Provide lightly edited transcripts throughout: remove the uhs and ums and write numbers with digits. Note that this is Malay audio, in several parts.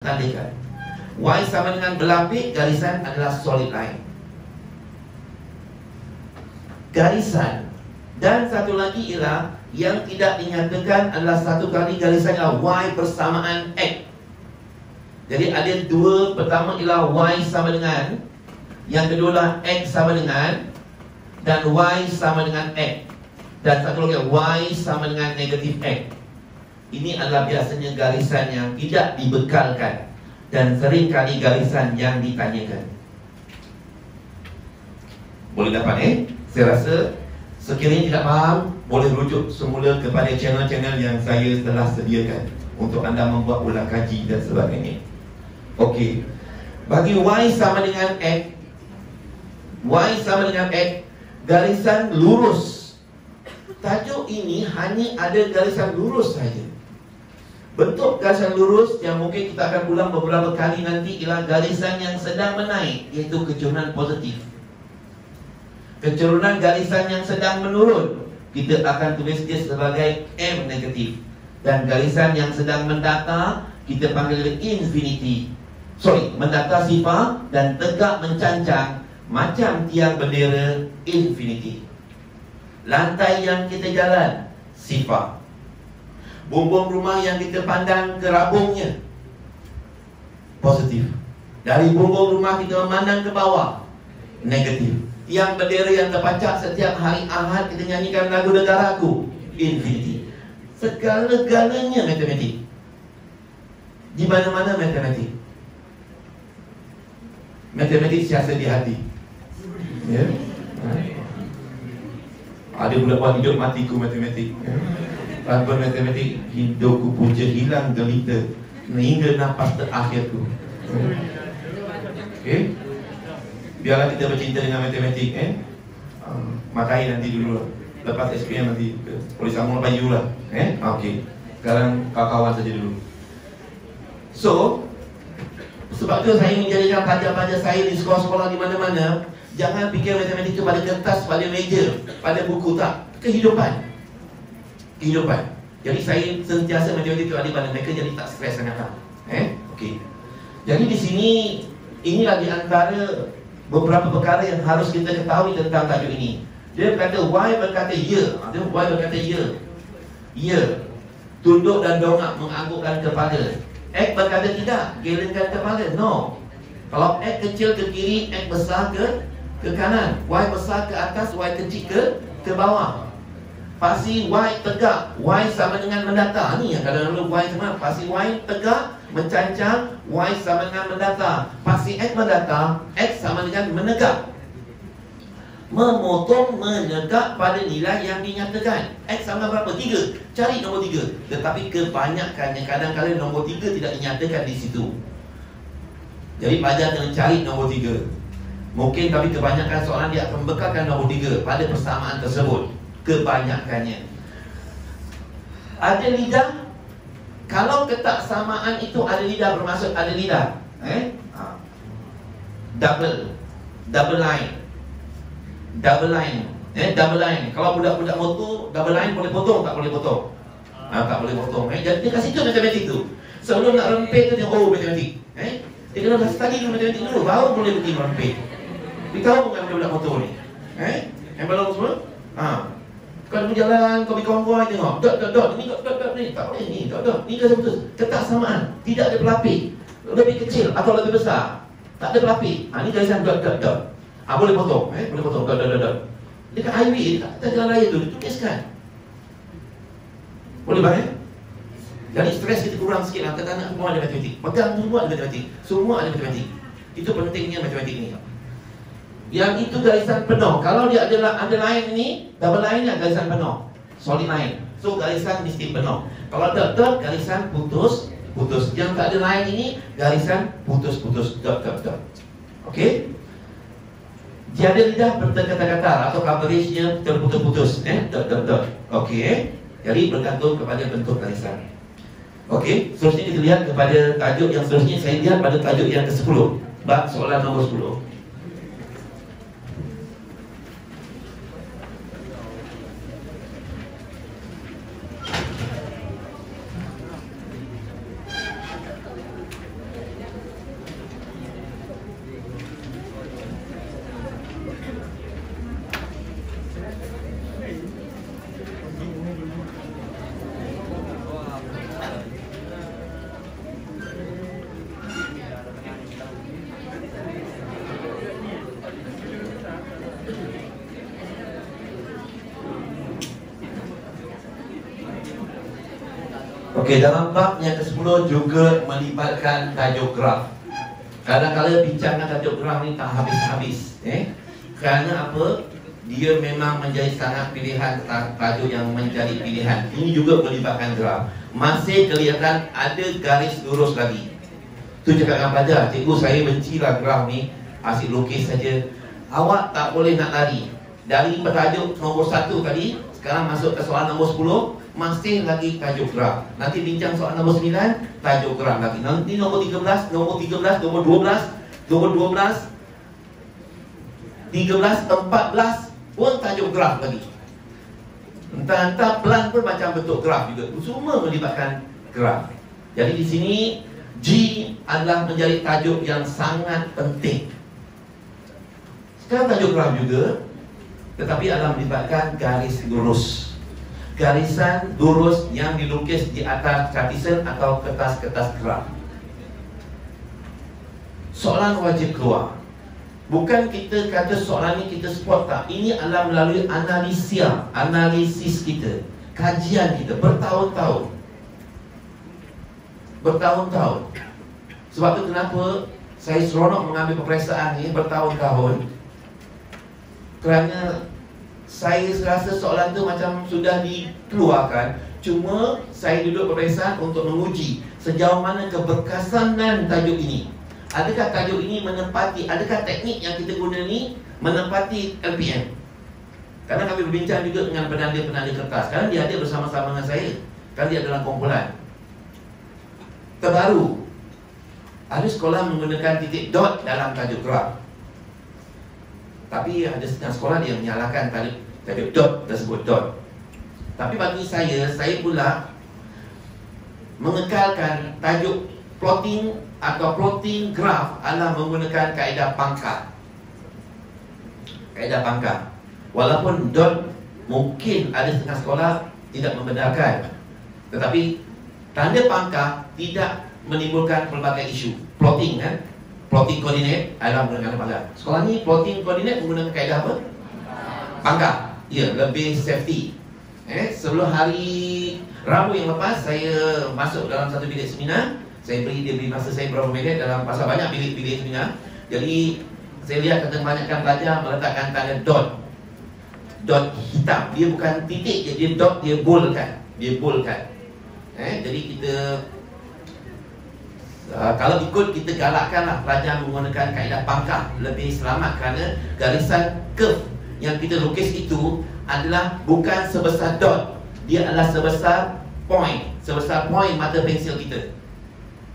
tandaikan. Y sama dengan berlapik, garisan adalah solid line. Garisan. Dan satu lagi ialah yang tidak dinyatakan adalah satu kali garisan ialah Y bersamaan X. Jadi ada dua, pertama ialah Y sama dengan, yang kedua adalah X sama dengan, dan Y sama dengan X. Dan satu lagi Y sama dengan negatif X. Ini adalah biasanya garisan yang tidak dibekalkan, dan seringkali garisan yang ditanyakan. Boleh dapat Saya rasa sekiranya tidak faham, boleh rujuk semula kepada channel-channel yang saya telah sediakan untuk anda membuat ulang kaji dan sebagainya. Okey. Bagi Y sama dengan X, Y sama dengan X, garisan lurus. Tajuk ini hanya ada garisan lurus saja. Bentuk garisan lurus yang mungkin kita akan ulang beberapa kali nanti ialah garisan yang sedang menaik, iaitu keturunan positif. Keturunan garisan yang sedang menurun, kita akan tulis dia sebagai M negatif. Dan garisan yang sedang mendata, kita panggil infinity. Mendata sifar dan tegak mencancang macam tiang bendera, infinity. Lantai yang kita jalan, sifar. Bumbung rumah yang kita pandang ke rabungnya, positif. Dari bumbung rumah kita memandang ke bawah, negatif. Tiang bendera yang terpacak setiap hari Ahad kita nyanyikan lagu negaraku, infinity. Segala-galanya matematik. Di mana-mana matematik. Matematik siasat di hati. Ya. Ada pula buat hidup matiku matematik. Tanpa matematik hidupku punca hilang gelita hingga nafas terakhirku. Okey. Biarlah kita bercinta dengan matematik. Matai nanti dulu lah. Lepas SPM nanti boleh sambung lepas you lah. Okey. Sekarang kawan-kawan saja dulu. So, sebab tu saya menjadikan pelajar-pelajar saya di sekolah-sekolah di mana-mana, jangan fikir matematik itu pada kertas, pada meja, pada buku, tak. Kehidupan. Jadi saya sentiasa matematik itu ada pada mereka, jadi tak stres sangat. Okey. Jadi di sini, inilah di antara beberapa perkara yang harus kita ketahui tentang tajuk ini. Dia berkata Y berkata ya. Y berkata ya. Ya. Tunduk dan dongak, menganggukkan kepala. X berkata tidak, gelengkan kepala. No. Kalau X kecil ke kiri, X besar ke kanan. Y besar ke atas, Y kecil ke bawah. Pasti Y tegak, Y sama dengan mendata. Ni yang kadang-kadang Y sama. Pasti Y tegak, mencancang, Y sama dengan mendata. Pasti X mendata, X sama dengan menegak. Memotong, menegak pada nilai yang dinyatakan. X sama berapa? 3. Cari nombor 3. Tetapi kebanyakannya kadang-kadang nombor 3 tidak dinyatakan di situ. Jadi pelajar kena cari nombor 3. Mungkin tapi kebanyakan soalan dia akan bekalkan nombor 3 pada persamaan tersebut. Kebanyakannya. Ada lidah. Kalau ketaksamaan itu ada lidah, bermaksud ada lidah. Double line. Double line. Kalau budak-budak motor, double line boleh potong, tak boleh potong. Tak boleh potong. Jadi dia kasih tu matematik tu. Sebelum nak rempit tu dia matematik. Dia kena study dulu matematik dulu, baru boleh pergi rempit. Dia tahu bukan budak-budak motor ni. Yang belum semua? Kau berjalan, kau pergi konvoi tengok. Dot. Ni dot ni. Tak boleh ni, dot. Ni dah betul. Ketaksamaan. Tidak ada pelapis. Lebih kecil atau lebih besar. Tak ada pelapis. Ni garisan dot. Boleh potong. Boleh potong. Dot. Dekat highway, dekat jalan raya tu, dituliskan. Boleh bang? Jadi stres kita kurang sikit lah. Kata anak semua ada matematik. Pegang semua ada matematik. Semua ada matematik. Itu pentingnya matematik ni. Yang itu garisan penuh. Kalau dia ada line ni, double line ni garisan penuh, solid line. So garisan mesti penuh. Kalau dot, garisan putus. Yang tak ada line ini, garisan putus. Dot. Okey. Tiada lidah berkata-kata atau coveragenya terputus-putus. Dot. Okey. Jadi bergantung kepada bentuk garisan. Okey. Seterusnya kita lihat kepada tajuk yang seterusnya. Saya lihat pada tajuk yang ke-10. Bab soalan nombor 10. Okey, dalam bab yang ke-10 juga melibatkan tajuk graf. Kadang-kadang bincangkan tajuk graf ni tak habis-habis. Kerana apa? Dia memang menjadi sangat pilihan tajuk yang menjadi pilihan. Ini juga melibatkan graf. Masih kelihatan ada garis lurus lagi. Tu cakap dengan pelajar, cikgu saya bencilah graf ni, asyik lukis saja. Awak tak boleh nak lari. Dari tajuk nombor 1 tadi, sekarang masuk ke soalan nombor 10, masih lagi tajuk graf. Nanti bincang soalan nombor 9, tajuk graf lagi. Nanti nombor 13, nombor 13, nombor 12, nombor 12, 13, 14 pun tajuk graf lagi. Entah-entah pelan pun macam bentuk graf juga. Semua melibatkan graf. Jadi di sini G adalah menjadi tajuk yang sangat penting. Sekarang tajuk graf juga, tetapi adalah melibatkan garis lurus. Garisan lurus yang dilukis di atas cartesian atau kertas-kertas graf. Soalan wajib keluar. Bukan kita kata soalan ni kita spot tak. Ini adalah melalui analisis kita, kajian kita bertahun-tahun. Bertahun-tahun. Sebab tu kenapa saya seronok mengambil peperiksaan ni bertahun-tahun. Kerana saya rasa soalan tu macam sudah dikeluarkan. Cuma saya duduk peperiksaan untuk menguji sejauh mana keberkesanan tajuk ini. Adakah tajuk ini menempati, adakah teknik yang kita guna ni menempati LPM? Karena kami berbincang juga dengan penanda-penanda kertas. Sekarang dia ada bersama-sama dengan saya. Sekarang dia dalam kumpulan. Terbaru, ada sekolah menggunakan titik dot dalam tajuk graf. Tapi ada setengah sekolah dia menyalahkan tajuk dot tersebut dot. Tapi bagi saya pula mengekalkan tajuk plotting atau plotting graf adalah menggunakan kaedah pangkal. Kaedah pangkal. Walaupun dot mungkin ada setengah sekolah tidak membenarkan, tetapi tanda pangkal tidak menimbulkan pelbagai isu. Plotting kan, plotting koordinat adalah menggunakan pangkal. Sekolah ni plotting koordinat menggunakan kaedah apa? Pangkal. Ya, lebih safety. Sebelum hari Rabu yang lepas saya masuk dalam satu bilik seminar. Saya beri masa saya berapa minit dalam pasal banyak bilik-bilik seminar. Jadi saya lihat kebanyakan pelajar meletakkan tanda dot. Dot hitam. Dia bukan titik je, dia dot, dia boldkan. Dia boldkan. Jadi kita kalau ikut kita galakkanlah pelajar menggunakan kaedah pangkal, lebih selamat kerana garisan curve yang kita lukis itu adalah bukan sebesar dot. Dia adalah sebesar point. Sebesar point mata pensil kita.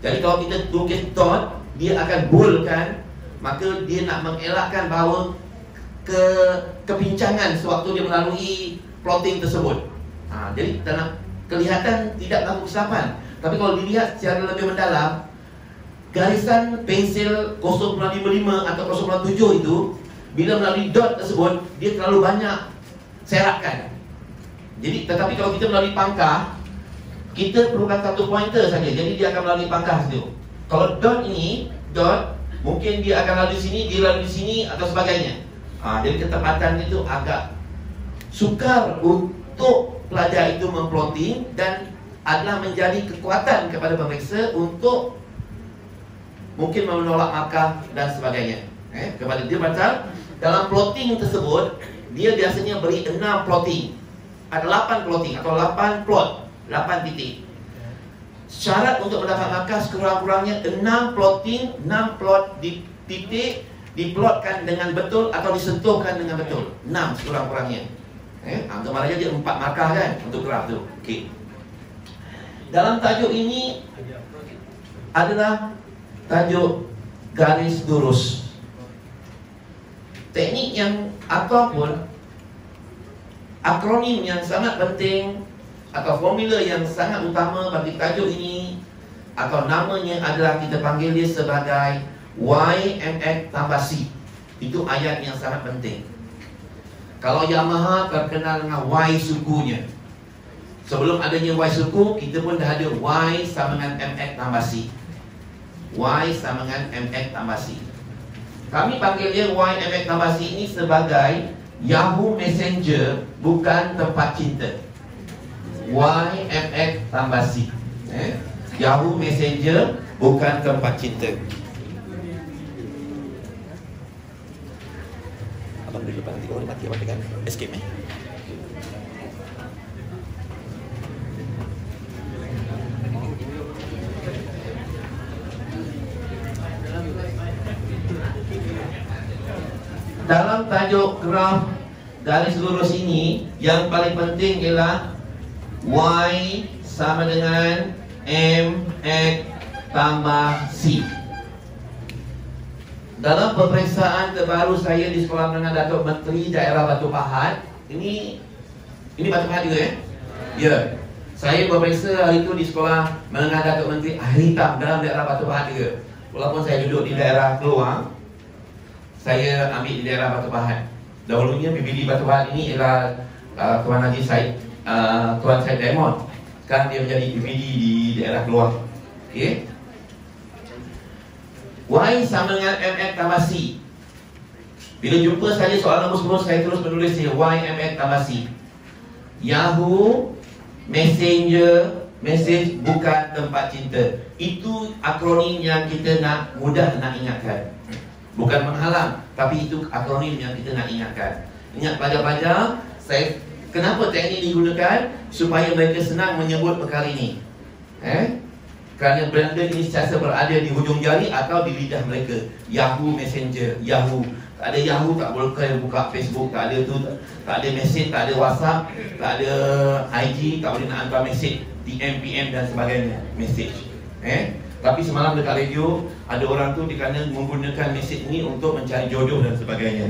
Jadi kalau kita lukis dot, dia akan boldkan. Maka dia nak mengelakkan bahawa kepincangan sewaktu dia melalui plotting tersebut. Jadi kelihatan tidak berlaku kesilapan. Tapi kalau dilihat secara lebih mendalam, garisan pensil 0.55 atau 0.7 itu bila melalui dot tersebut, dia terlalu banyak serakan. Jadi tetapi kalau kita melalui pangkal, kita perlukan satu pointer saja. Jadi dia akan melalui pangkal situ. Kalau dot ini, dot mungkin dia akan lalu di sini, dia lalu di sini atau sebagainya. Jadi ketepatan itu agak sukar untuk pelajar itu memplotting dan adalah menjadi kekuatan kepada pemeriksa untuk mungkin menolak markah dan sebagainya. Kepada dia pasal dalam plotting tersebut dia biasanya beri 6 plotting. Ada 8 plotting atau 8 plot, 8 titik. Syarat untuk mendapat markah sekurang-kurangnya 6 plotting, 6 plot di titik diplotkan dengan betul atau disentuhkan dengan betul. 6 sekurang-kurangnya. Kemarin dia 4 markah kan untuk graf tu. Okey. Dalam tajuk ini adalah tajuk garis lurus. Teknik yang ataupun akronim yang sangat penting atau formula yang sangat utama bagi tajuk ini atau namanya adalah kita panggil dia sebagai YMX tambah C. Itu ayat yang sangat penting. Kalau Yamaha terkenal dengan Y sukunya. Sebelum adanya Y suku, kita pun dah ada Y sama dengan MX tambah C. Y sama dengan MX tambah C. Kami panggil dia YMX tambah C ini sebagai Yahoo Messenger, bukan tempat cinta. YMX tambah C. Yahoo Messenger bukan tempat cinta. Abang boleh lepas nanti kalau mati abang dengan escape Dalam tajuk graf garis lurus ini, yang paling penting ialah Y sama dengan MX tambah C. Dalam peperiksaan terbaru saya di Sekolah Menengah Datuk Menteri Daerah Batu Pahat, ini Batu Pahat juga ya? Saya berperiksa hari itu di Sekolah Menengah Datuk Menteri Air Hitam dalam daerah Batu Pahat juga. Walaupun saya duduk di daerah Keluang, saya ambil di daerah Batu Pahat. Dahulunya PBD Batu Pahat ini ialah Tuan Haji Said, Tuan Said Diamond. Sekarang dia menjadi PBD di daerah Keluang. Okey. Y sama dengan MX tambah C. Bila jumpa saja soalan nombor 10, saya terus menulis dia Y MX tambah C. Yahoo Messenger, message bukan tempat cinta. Itu akronim yang kita mudah nak ingatkan. Bukan menghalang, tapi itu akronim yang kita nak ingatkan. Ingat pelajar-pelajar, kenapa teknik digunakan? Supaya mereka senang menyebut perkara ini. Kerana benda ini sentiasa berada di hujung jari atau di lidah mereka. Yahoo Messenger, Yahoo. Tak ada Yahoo, tak boleh buka Facebook, tak ada tu, tak ada message, tak ada WhatsApp, tak ada IG, tak boleh nak hantar message, DM, PM dan sebagainya, message. Tapi semalam dekat radio, ada orang tu kerana menggunakan mesej ni untuk mencari jodoh dan sebagainya.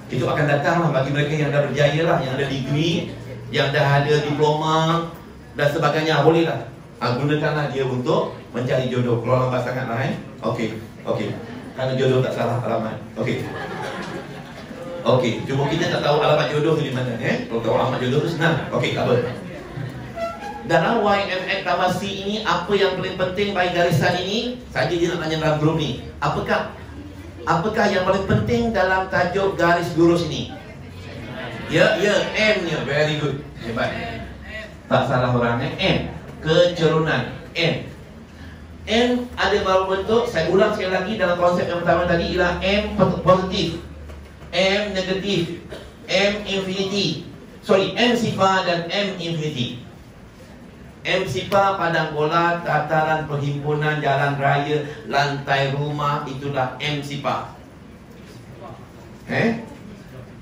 Itu akan datanglah bagi mereka yang dah berjaya lah, yang ada degree, yang dah ada diploma dan sebagainya. Bolehlah, gunakanlah dia untuk mencari jodoh. Kalau lambat sangat lah Okey. Kerana jodoh tak salah alamat. Okey, cuma kita tak tahu alamat jodoh tu di mana. Kalau tahu alamat jodoh tu senang. Okey, tak apa. Dalam YMX tambah C ini, apa yang paling penting bagi garisan ini? Saja dia nak tanya dalam grup ni. Apakah yang paling penting dalam tajuk garis lurus ini? Ya, M-nya. Very good. Hebat. Tak salah orangnya. M. Kecerunan. M ada beberapa bentuk. Saya ulang sekali lagi dalam konsep yang pertama tadi ialah M positif, M negatif, M infinity. M sifar dan M infinity. M sifar padang bola, tataran perhimpunan, jalan raya, lantai rumah, itulah M sifar.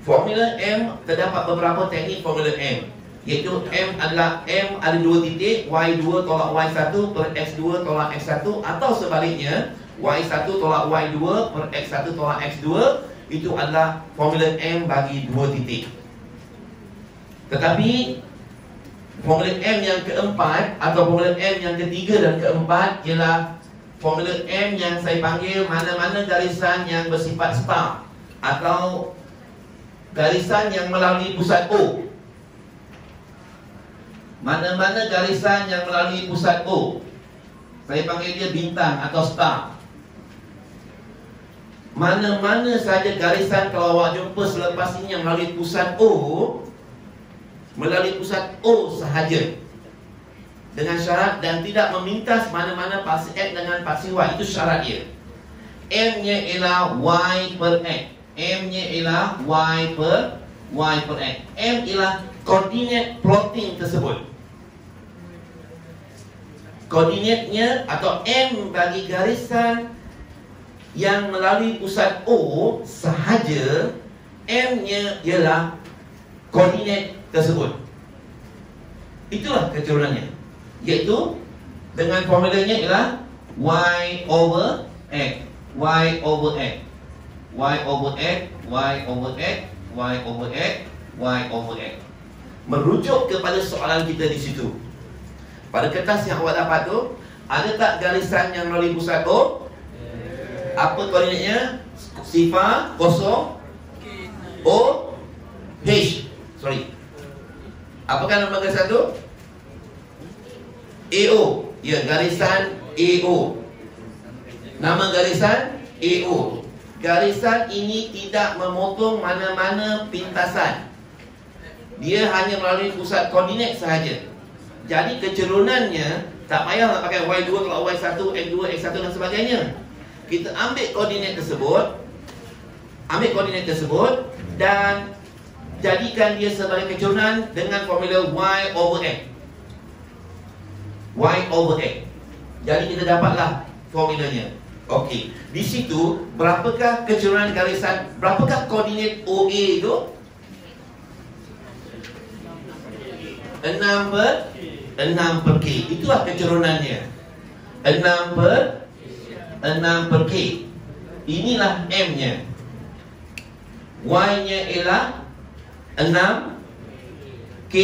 Formula M, terdapat beberapa teknik formula M, iaitu M adalah M ada 2 titik, Y2 tolak Y1 per X2 tolak X1, atau sebaliknya Y1 tolak Y2 per X1 tolak X2. Itu adalah formula M bagi 2 titik. Tetapi formula M yang keempat atau formula M yang ketiga dan keempat ialah formula M yang saya panggil mana-mana garisan yang bersifat star atau garisan yang melalui pusat O. Mana-mana garisan yang melalui pusat O, saya panggil dia bintang atau star. Mana-mana saja garisan kalau awak jumpa selepas ini yang melalui pusat O, melalui pusat O sahaja, dengan syarat dan tidak memintas mana-mana paksi X dengan paksi Y. Itu syarat dia. M-nya ialah Y per X. M-nya ialah Y per X. M ialah koordinat plotting tersebut. Koordinatnya atau M bagi garisan yang melalui pusat O sahaja, M-nya ialah koordinat tersebut. Itulah keturunannya, iaitu dengan formulanya ialah Y over X, Y over X, Y over X, Y over X, Y over X, Y over X. Merujuk kepada soalan kita di situ. Pada kertas yang awak dapat tu, ada tak garisan yang melalui pusat O? Apa koordinatnya? Sifar, kosong, O, H. Apakah nama garisan tu? AO. Ya, garisan AO. Nama garisan AO. Garisan ini tidak memotong mana-mana pintasan. Dia hanya melalui pusat koordinat sahaja. Jadi kecerunannya Tak payah nak pakai Y2 kalau Y1, X2, X1 dan sebagainya. Kita ambil koordinat tersebut dan jadikan dia sebagai keturunan dengan formula Y over X. Y over X. Jadi kita dapatlah formulanya. Okey, di situ berapakah keturunan garisan, berapakah koordinat OA itu? 6 per K. Itulah keturunannya. 6 per K. Inilah M-nya. Y-nya ialah 6, K,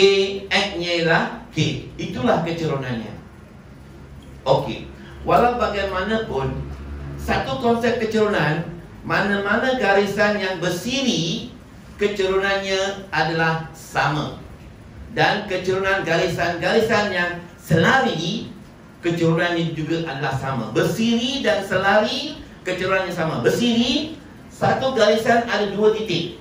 X-nya ialah K. Itulah keturunannya. Okey. Walau bagaimanapun, satu konsep keturunan, mana-mana garisan yang bersiri, keturunannya adalah sama. Dan keturunan garisan-garisan yang selari, keturunannya juga adalah sama. Bersiri dan selari, keturunannya sama. Bersiri, satu garisan ada 2 titik.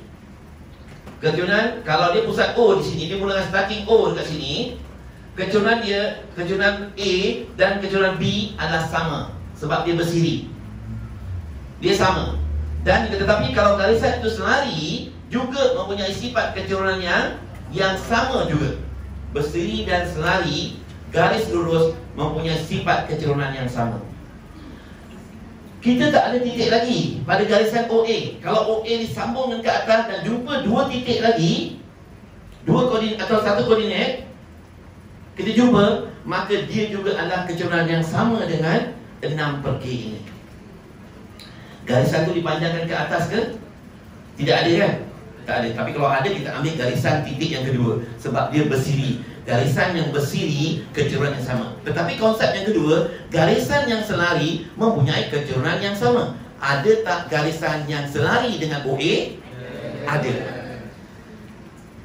Keturunan, kalau dia pusat O di sini, dia mula dengan starting O dekat sini, keturunan dia, keturunan A dan keturunan B adalah sama. Sebab dia bersiri, dia sama. Dan tetapi kalau garisan itu selari, juga mempunyai sifat keturunan yang sama juga. Bersiri dan selari, garis lurus mempunyai sifat keturunan yang sama. Kita tak ada titik lagi pada garisan OA. Kalau OA disambung ke atas dan jumpa 2 titik lagi, 2 koordinat atau 1 koordinat, kita jumpa, maka dia juga adalah keturunan yang sama dengan 6 per K ini. Garisan itu dipanjangkan ke atas ke? Tidak ada kan? Tak ada. Tapi kalau ada, kita ambil garisan titik yang kedua, sebab dia bersiri. Garisan yang bersiri, keturunan yang sama. Tetapi konsep yang kedua, garisan yang selari mempunyai keturunan yang sama. Ada tak garisan yang selari dengan OA? Ada.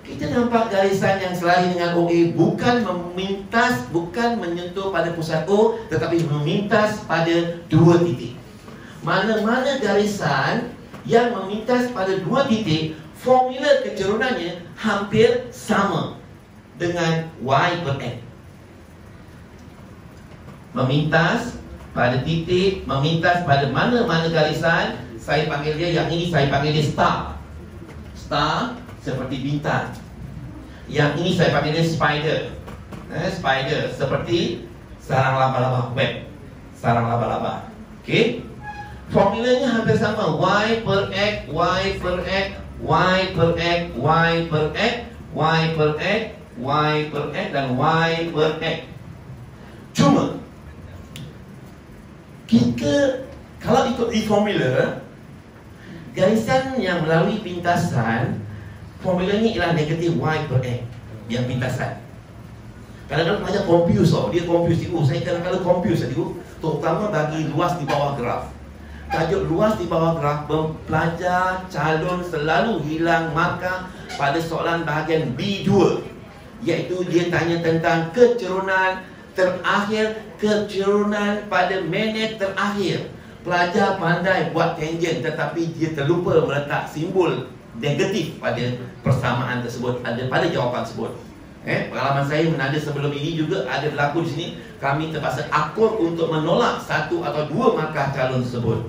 Kita nampak garisan yang selari dengan OA bukan memintas, bukan menyentuh pada pusat O, tetapi memintas pada 2 titik. Mana-mana garisan yang memintas pada 2 titik, formula keturunannya hampir sama dengan Y per X. Memintas pada titik, memintas pada mana-mana garisan, saya panggil dia, yang ini saya panggil dia star. Star seperti bintang. Yang ini saya panggil dia spider. Spider seperti sarang laba-laba, web. Sarang laba-laba. Okey. Formulanya hampir sama. Y per X, Y per X, Y per X, Y per X, Y per X, Y per X dan Y per X. Cuma kita kalau ikut di formula, garisan yang melalui pintasan, formulanya ialah negatif Y per X yang pintasan. Kadang-kadang pelajar confuse tau. Dia confuse. Saya kadang-kadang confuse cikgu, terutama bagi luas di bawah graf. Tajuk luas di bawah graf, pelajar calon selalu hilang markah pada soalan bahagian B2, iaitu dia tanya tentang keturunan terakhir, keturunan pada minit terakhir. Pelajar pandai buat tangent, tetapi dia terlupa meletak simbol negatif pada persamaan tersebut, ada pada jawapan tersebut. Pengalaman saya menada sebelum ini juga ada berlaku di sini. Kami terpaksa akur untuk menolak 1 atau 2 markah calon tersebut.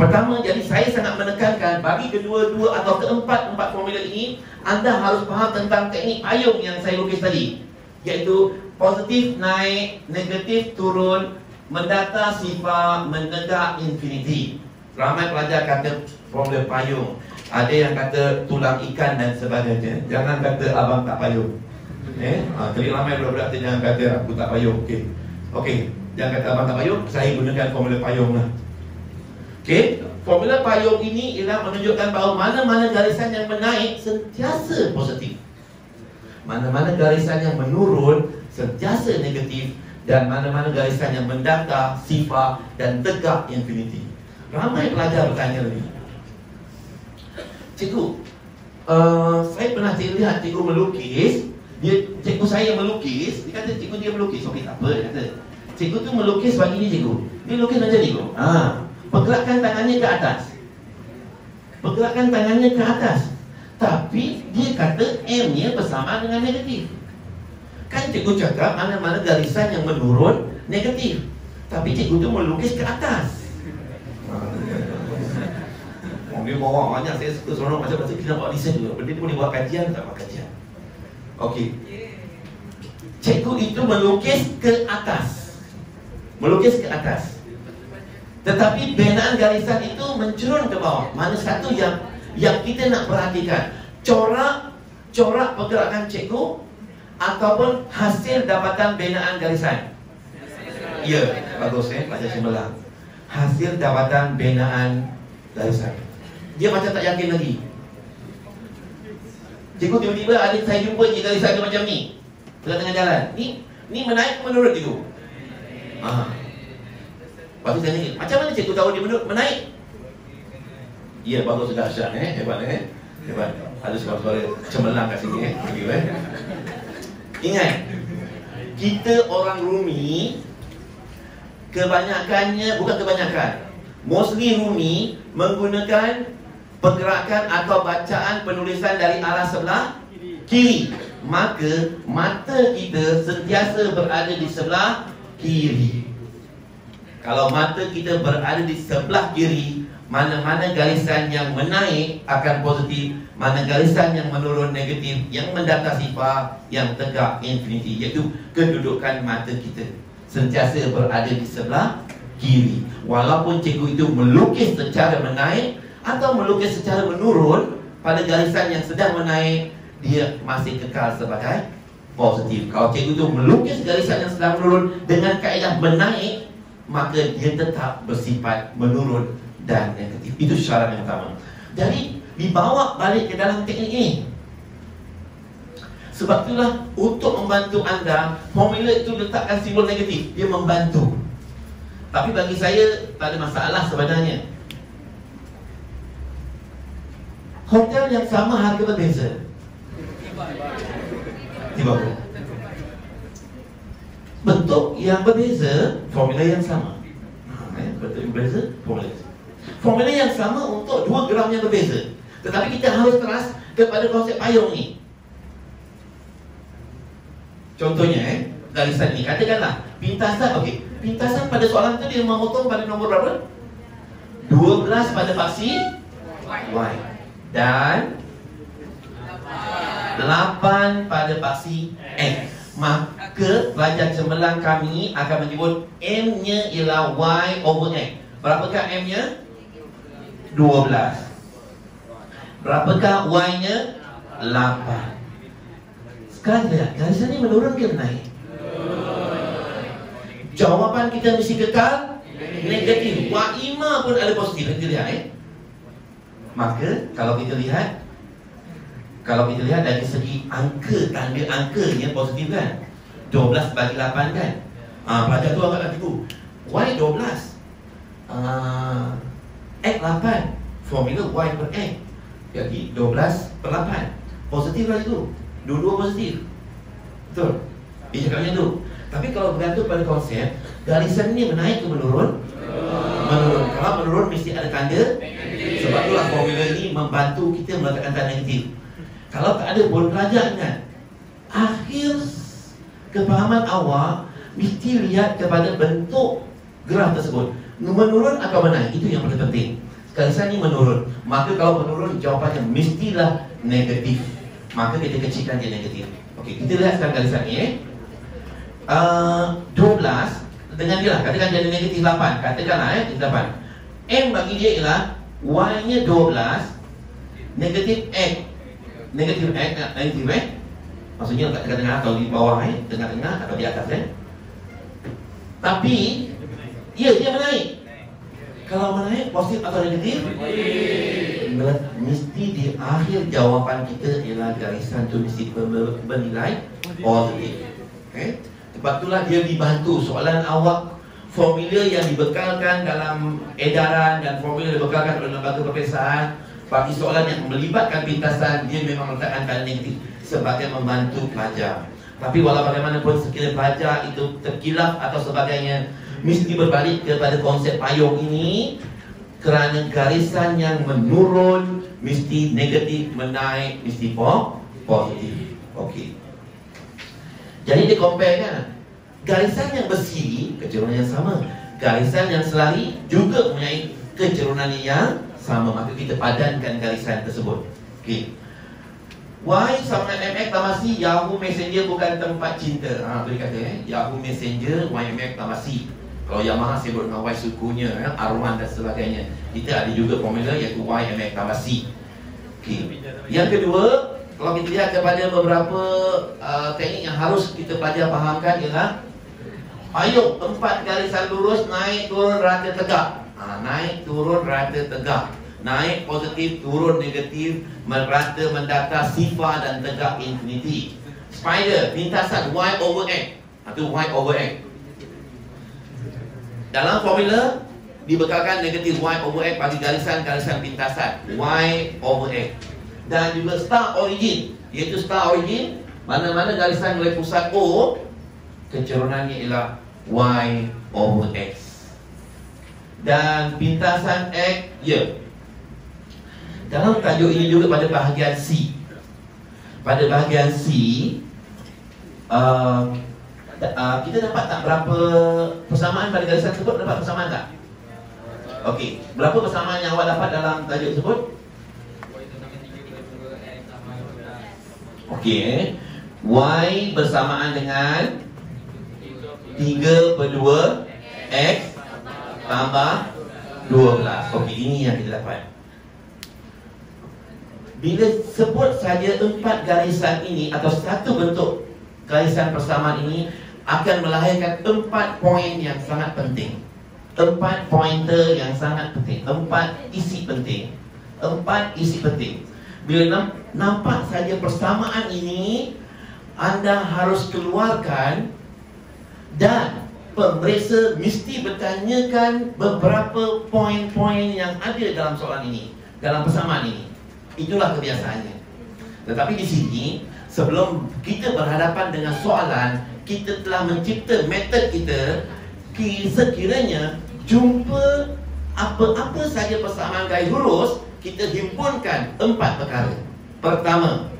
Pertama, jadi saya sangat menekankan bagi kedua-dua atau keempat formula ini, anda harus faham tentang teknik payung yang saya lukis tadi, iaitu positif naik, negatif turun, mendata sifar, menegak infinity. Ramai pelajar kata formula payung, ada yang kata tulang ikan dan sebagainya. Jangan kata abang tak payung. Jadi ramai budak-budak jangan kata aku tak payung. Okey, jangan kata abang tak payung, saya gunakan formula payung lah. Okey, formula payung ini ialah menunjukkan bahawa mana-mana garisan yang menaik sentiasa positif, mana-mana garisan yang menurun sentiasa negatif, dan mana-mana garisan yang mendata sifar dan tegak infinity. Ramai pelajar bertanya lagi, cikgu, saya pernah lihat cikgu melukis. Cikgu saya melukis. Dia kata cikgu dia melukis. Okey, tak apa, dia kata cikgu tu melukis bagi ni cikgu. Dia lukis macam ni cikgu. Pergerakan tangannya ke atas. Pergerakan tangannya ke atas. Tapi dia kata M-nya bersama dengan negatif. Kan cikgu cakap mana-mana garisan yang menurun negatif, tapi cikgu tu melukis ke atas. Dia bawa banyak, saya suka seronok macam kita buat desain juga. Benda ni boleh buat kajian, tak buat kajian. Okey. Cikgu itu melukis ke atas. Melukis ke atas. Tetapi binaan garisan itu mencurun ke bawah. Mana satu yang kita nak perhatikan? Corak pergerakan cikgu ataupun hasil dapatan binaan garisan? Ya, bagus Pelajar Cemerlang. Hasil dapatan binaan garisan. Dia macam tak yakin lagi. Cikgu tiba-tiba ada saya jumpa je garisan dia macam ni, tengah-tengah jalan. Ni menaik menurut cikgu. Lepas tu saya tanya, macam mana cikgu tahu dia menaik? Ya, bagus, sudah dahsyat hebat hebat. Ada suara-suara cemerlang kat sini Ingat, kita orang Rumi mostly Rumi menggunakan pergerakan atau bacaan penulisan dari arah sebelah kiri. Maka mata kita sentiasa berada di sebelah kiri. Kalau mata kita berada di sebelah kiri, mana-mana garisan yang menaik akan positif, mana garisan yang menurun negatif, yang mendata sifar, yang tegak infinity, iaitu kedudukan mata kita sentiasa berada di sebelah kiri. Walaupun cikgu itu melukis secara menaik atau melukis secara menurun pada garisan yang sedang menaik, dia masih kekal sebagai positif. Kalau cikgu itu melukis garisan yang sedang menurun dengan kaedah menaik, maka dia tetap bersifat menurun dan negatif. Itu syarat yang pertama. Jadi dibawa balik ke dalam teknik ini. Sebab itulah untuk membantu anda, formula itu letakkan simbol negatif, dia membantu. Tapi bagi saya tak ada masalah sebenarnya. Hotel yang sama harga berbeza. Tiba. Bentuk yang berbeza, formula yang sama. Bentuk yang berbeza, formula yang sama. Formula yang sama untuk 2 gram yang berbeza. Tetapi kita harus teras kepada konsep payung ni. Contohnya garisan ni, katakanlah pintasan, okey. Pintasan pada soalan tu dia memotong pada nombor berapa? 12 pada faksi Y. Dan 8 pada faksi X. Maka pelajar cemerlang kami akan menyebut M-nya ialah Y over X. Berapakah M-nya? 12. Berapakah Y-nya? 8. Sekarang lihat, garisan ni menurun ke naik? Jawapan kita mesti kekal negatif. Wa'ima pun ada positif. Kita lihat Maka kalau kita lihat dari segi angka, tanda angkanya positif kan? 12 bagi 8 kan? Pelajar tu agak tipu. Y 12, X 8. Formula Y per X, jadi 12 per 8. Positif lah itu. Dua-dua positif. Betul? Dia cakap macam tu. Tapi kalau bergantung pada konsep, garisan ni menaik ke menurun? Menurun. Kalau menurun mesti ada tanda. Sebab itulah formula ini membantu kita meletakkan tanda negatif. Kalau tak ada pun pelajar ingat, akhir kefahaman awak mesti lihat kepada bentuk graf tersebut, menurun atau menaik. Itu yang paling penting. Garisan ni menurun, maka kalau menurun jawapannya mestilah negatif. Maka kita kecilkan dia negatif. Okey, kita lihat sekarang garisan ni 12 dengan dia lah, katakan jadi negatif 8. Katakanlah negatif 8. M bagi dia ialah Y-nya 12, negatif X. Negatif X, negatif X maksudnya kat tengah-tengah atau di bawah, tengah-tengah atau di atas Tapi dia menaik. Kalau menaik positif atau negatif? Mesti di akhir jawapan kita ialah garisan tu mesti bernilai positif. Sebab itulah dia dibantu soalan awak. Formula yang dibekalkan dalam edaran dan formula yang dibekalkan oleh lembaga peperiksaan bagi soalan yang melibatkan pintasan, dia memang meletakkan tanda negatif sebagai membantu pelajar. Tapi walau bagaimanapun sekiranya pelajar itu terkilaf atau sebagainya, mesti berbalik kepada konsep payung ini, kerana garisan yang menurun mesti negatif, menaik mesti positif. Okey. Jadi dia compare kan, garisan yang besi kecerunan yang sama, garisan yang selari juga mempunyai kecerunan yang sama, maka kita padankan garisan tersebut. Okey. Why sama MX Tamasi Yahoo Messenger bukan tempat cinta? Boleh kata Yahoo Messenger YMX Tamasi. Kalau Yamaha sibuk dengan Y sukunya, Arman dan sebagainya. Kita ada juga formula iaitu YMX Tamasi. Okey. Yang kedua, kalau kita lihat kepada beberapa teknik yang harus kita pelajar fahamkan ialah payung 4 garisan lurus, naik turun rata tegak. Naik turun rata tegak. Naik positif, turun negatif, merata mendata sifar dan tegak infinity. Spider, lintasan Y over X. Itu Y over X. Dalam formula dibekalkan negatif Y over X bagi garisan-garisan pintasan Y over X. Dan juga star origin, iaitu star origin, mana-mana garisan mulai pusat O, kecerunannya ialah Y over X. Dan pintasan X, dalam tajuk ini juga pada bahagian C. Pada bahagian C, kita dapat tak berapa persamaan pada garisan tersebut? Dapat persamaan tak? Okey, berapa persamaan yang awak dapat dalam tajuk tersebut? Okey, Y bersamaan dengan 3/2 X tambah 12. Okey, ini yang kita dapat. Bila sebut saja 4 garisan ini atau satu bentuk garisan persamaan ini akan melahirkan 4 poin yang sangat penting. 4 pointer yang sangat penting. 4 isi penting. 4 isi penting. Bila nampak saja persamaan ini, anda harus keluarkan dan pemeriksa mesti bertanyakan beberapa poin-poin yang ada dalam soalan ini, dalam persamaan ini. Itulah kebiasaannya. Tetapi di sini, sebelum kita berhadapan dengan soalan, kita telah mencipta metod kita. Sekiranya jumpa apa-apa saja persamaan garis lurus, kita himpunkan 4 perkara. Pertama,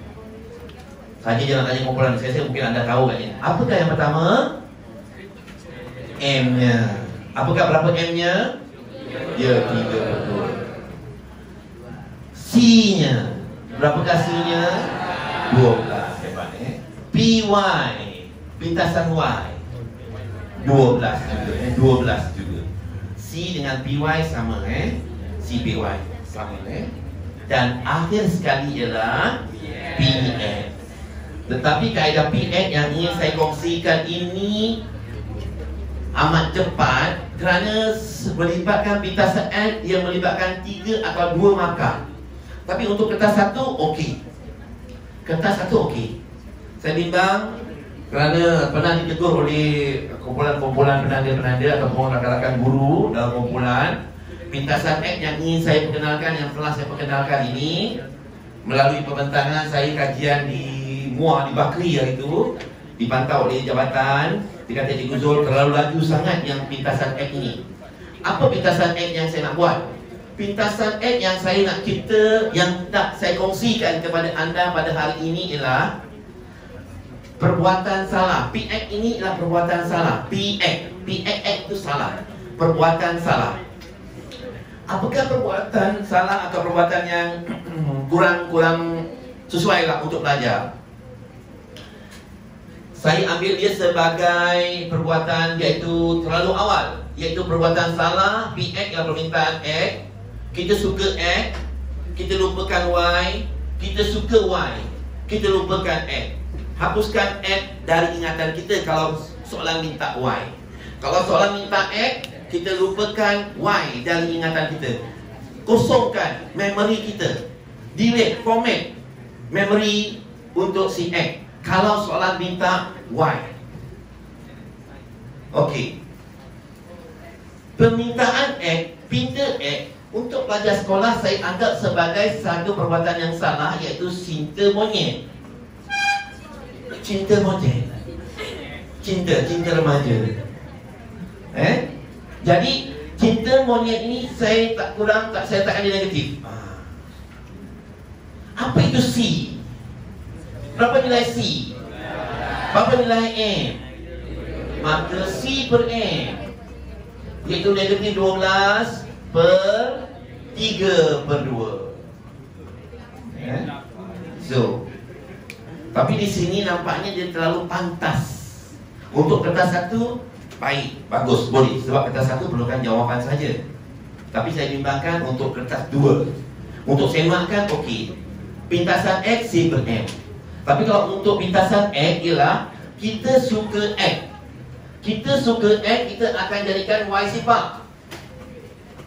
saja jangan tanya kumpulan, saya mungkin anda tahu kan ya. Apakah yang pertama? M-nya. Apakah berapa M-nya? Ya, 3/2. C-nya. Berapakah C-nya? 12. Hebat PY, pintasan Y, 12 juga 12 juga. C dengan PY sama CPY sama Dan akhir sekali ialah PX. Tetapi kaedah PX yang ingin saya kongsikan ini amat cepat kerana melibatkan pintasan X yang melibatkan 3 atau 2 markah. Tapi untuk kertas 1 okey. Kertas 1 okey. Saya bimbang kerana pernah ditegur oleh kumpulan-kumpulan penanda-penanda ataupun rakan-rakan guru dalam kumpulan. Pintasan X yang ingin saya perkenalkan, yang telah saya perkenalkan ini melalui pembentangan saya kajian di MUA di Bakri hari itu, dipantau oleh jabatan. Dikata Cikgu Zul terlalu laju sangat yang pintasan X ini. Apa pintasan X yang saya nak buat? Pintasan X yang saya nak cipta, yang tak saya kongsikan kepada anda pada hari ini ialah perbuatan salah. PX ini ialah perbuatan salah. PX itu salah. Perbuatan salah. Apakah perbuatan salah atau perbuatan yang kurang sesuai lah untuk belajar? Saya ambil dia sebagai perbuatan iaitu terlalu awal, iaitu perbuatan salah. PX adalah permintaan X. Kita suka X, kita lupakan Y. Kita suka Y, kita lupakan X. Hapuskan X dari ingatan kita kalau soalan minta Y. Kalau soalan minta X, kita lupakan Y dari ingatan kita. Kosongkan memori kita. Delete, format memori untuk si X kalau soalan minta Y. Okey. Permintaan X, pinta X untuk pelajar sekolah saya anggap sebagai satu perbuatan yang salah, iaitu cinta monyet. Cinta monyet. Cinta remaja. Jadi cinta monyet ini saya tak ada negatif. Apa itu C? Berapa nilai C? Berapa nilai M? Maka C per M iaitu negatif 12 per 3 per 2. So, tapi di sini nampaknya dia terlalu pantas. Untuk kertas satu, baik, bagus, boleh. Sebab kertas satu perlukan jawapan saja. Tapi saya bimbangkan untuk kertas dua. Untuk semakkan, okey. Pintasan X, C per M. Tapi kalau untuk pintasan X ialah kita suka X. Kita suka X, kita akan jadikan Y sifar.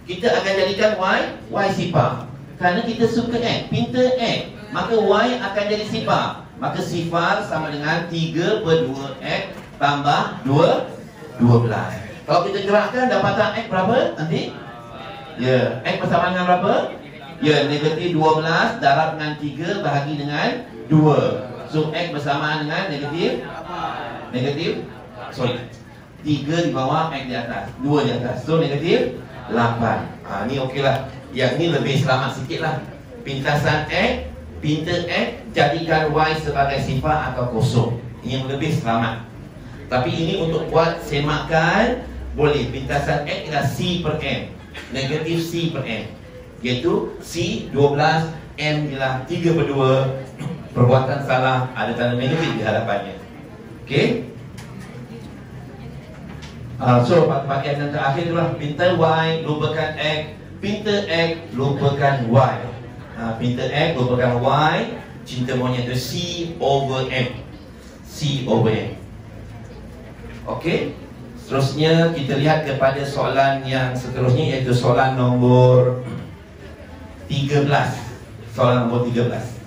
Kita akan jadikan Y sifar. Kerana kita suka X, pinta X, maka Y akan jadi sifar. Maka sifar sama dengan 3 per 2X tambah 12. Kalau kita gerakkan, dapatan X berapa nanti? Ya, X bersama dengan berapa? Ya, negatif 12 darab dengan 3 bahagi dengan 2. So, X bersama dengan negatif 3 di bawah, X di atas, 2 di atas. So, negatif 8. Ni okey lah. Yang ni lebih selamat sikit lah. Pintasan X, pinta X, jadikan Y sebagai sifar atau kosong. Ini yang lebih selamat. Tapi ini untuk buat semakan, boleh. Pintasan X ialah C per M, negatif C per M, iaitu C 12, M ialah 3 per 2. Perbuatan salah, ada tanda negatif di hadapannya. Okey. So bahagian yang terakhir itulah pinta Y lupakan X, pinta X lupakan Y. Pinta X lupakan Y, cinta monyet itu C over M. C over M. Okey. Seterusnya kita lihat kepada soalan yang seterusnya, iaitu soalan nombor 13. Soalan nombor 13.